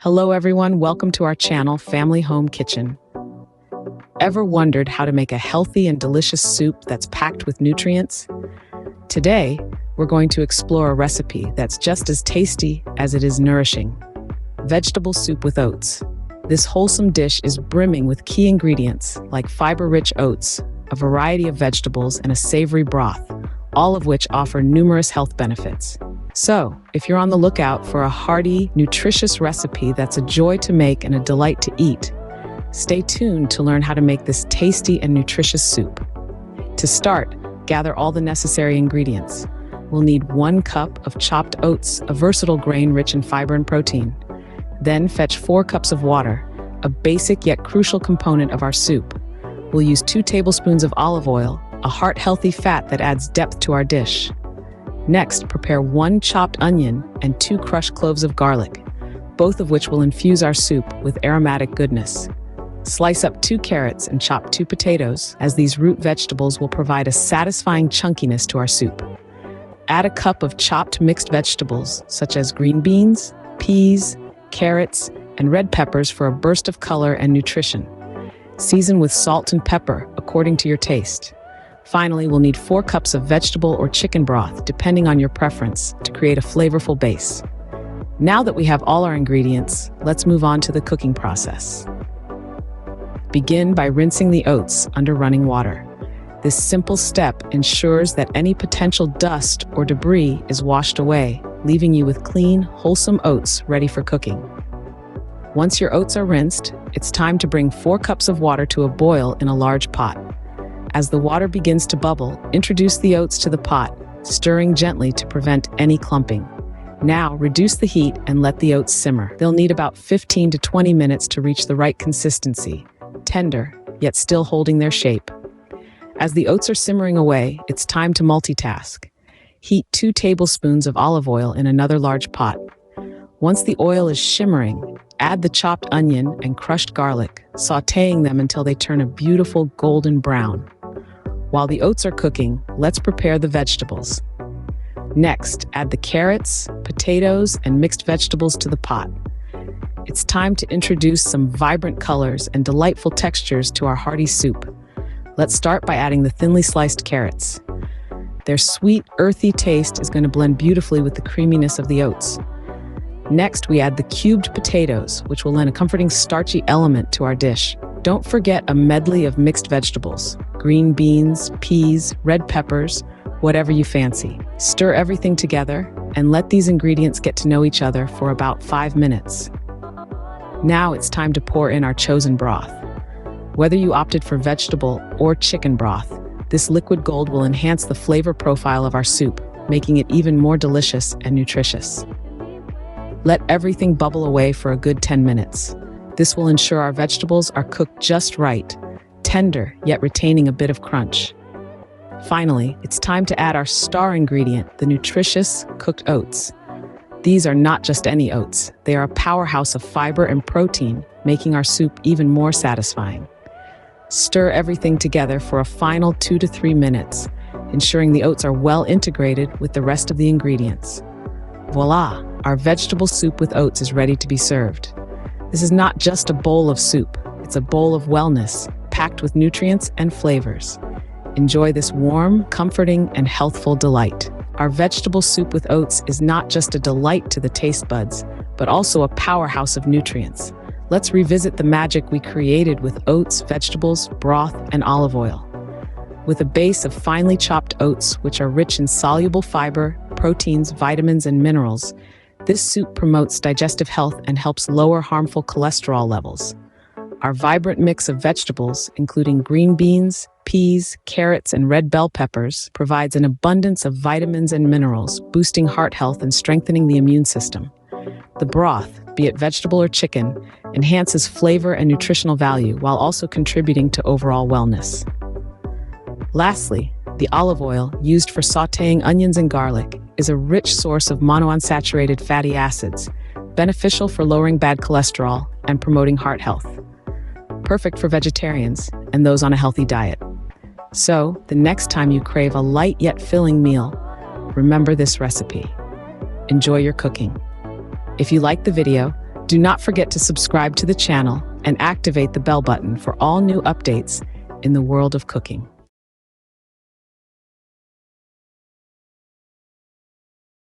Hello everyone, welcome to our channel, Family Home Kitchen. Ever wondered how to make a healthy and delicious soup that's packed with nutrients? Today, we're going to explore a recipe that's just as tasty as it is nourishing. Vegetable soup with oats. This wholesome dish is brimming with key ingredients like fiber-rich oats, a variety of vegetables, and a savory broth, all of which offer numerous health benefits. So, if you're on the lookout for a hearty, nutritious recipe that's a joy to make and a delight to eat, stay tuned to learn how to make this tasty and nutritious soup. To start, gather all the necessary ingredients. We'll need 1 cup of chopped oats, a versatile grain rich in fiber and protein. Then fetch 4 cups of water, a basic yet crucial component of our soup. We'll use 2 tablespoons of olive oil, a heart-healthy fat that adds depth to our dish. Next, prepare 1 chopped onion and 2 crushed cloves of garlic, both of which will infuse our soup with aromatic goodness. Slice up 2 carrots and chop 2 potatoes, as these root vegetables will provide a satisfying chunkiness to our soup. Add a cup of chopped mixed vegetables, such as green beans, peas, carrots, and red peppers for a burst of color and nutrition. Season with salt and pepper, according to your taste. Finally, we'll need 4 cups of vegetable or chicken broth, depending on your preference, to create a flavorful base. Now that we have all our ingredients, let's move on to the cooking process. Begin by rinsing the oats under running water. This simple step ensures that any potential dust or debris is washed away, leaving you with clean, wholesome oats ready for cooking. Once your oats are rinsed, it's time to bring 4 cups of water to a boil in a large pot. As the water begins to bubble, introduce the oats to the pot, stirring gently to prevent any clumping. Now, reduce the heat and let the oats simmer. They'll need about 15 to 20 minutes to reach the right consistency, tender, yet still holding their shape. As the oats are simmering away, it's time to multitask. Heat 2 tablespoons of olive oil in another large pot. Once the oil is shimmering, add the chopped onion and crushed garlic, sautéing them until they turn a beautiful golden brown. While the oats are cooking, let's prepare the vegetables. Next, add the carrots, potatoes, and mixed vegetables to the pot. It's time to introduce some vibrant colors and delightful textures to our hearty soup. Let's start by adding the thinly sliced carrots. Their sweet, earthy taste is going to blend beautifully with the creaminess of the oats. Next, we add the cubed potatoes, which will lend a comforting starchy element to our dish. Don't forget a medley of mixed vegetables, green beans, peas, red peppers, whatever you fancy. Stir everything together and let these ingredients get to know each other for about 5 minutes. Now it's time to pour in our chosen broth. Whether you opted for vegetable or chicken broth, this liquid gold will enhance the flavor profile of our soup, making it even more delicious and nutritious. Let everything bubble away for a good 10 minutes. This will ensure our vegetables are cooked just right, tender yet retaining a bit of crunch. Finally, it's time to add our star ingredient, the nutritious cooked oats. These are not just any oats. They are a powerhouse of fiber and protein, making our soup even more satisfying. Stir everything together for a final 2 to 3 minutes, ensuring the oats are well integrated with the rest of the ingredients. Voila! Our vegetable soup with oats is ready to be served. This is not just a bowl of soup, it's a bowl of wellness, packed with nutrients and flavors. Enjoy this warm, comforting, and healthful delight. Our vegetable soup with oats is not just a delight to the taste buds, but also a powerhouse of nutrients. Let's revisit the magic we created with oats, vegetables, broth, and olive oil. With a base of finely chopped oats, which are rich in soluble fiber, proteins, vitamins, and minerals, this soup promotes digestive health and helps lower harmful cholesterol levels. Our vibrant mix of vegetables, including green beans, peas, carrots, and red bell peppers, provides an abundance of vitamins and minerals, boosting heart health and strengthening the immune system. The broth, be it vegetable or chicken, enhances flavor and nutritional value while also contributing to overall wellness. Lastly, the olive oil used for sautéing onions and garlic is a rich source of monounsaturated fatty acids, beneficial for lowering bad cholesterol and promoting heart health. Perfect for vegetarians and those on a healthy diet. So, the next time you crave a light yet filling meal, remember this recipe. Enjoy your cooking. If you liked the video, Do not forget to subscribe to the channel and activate the bell button for all new updates in the world of cooking.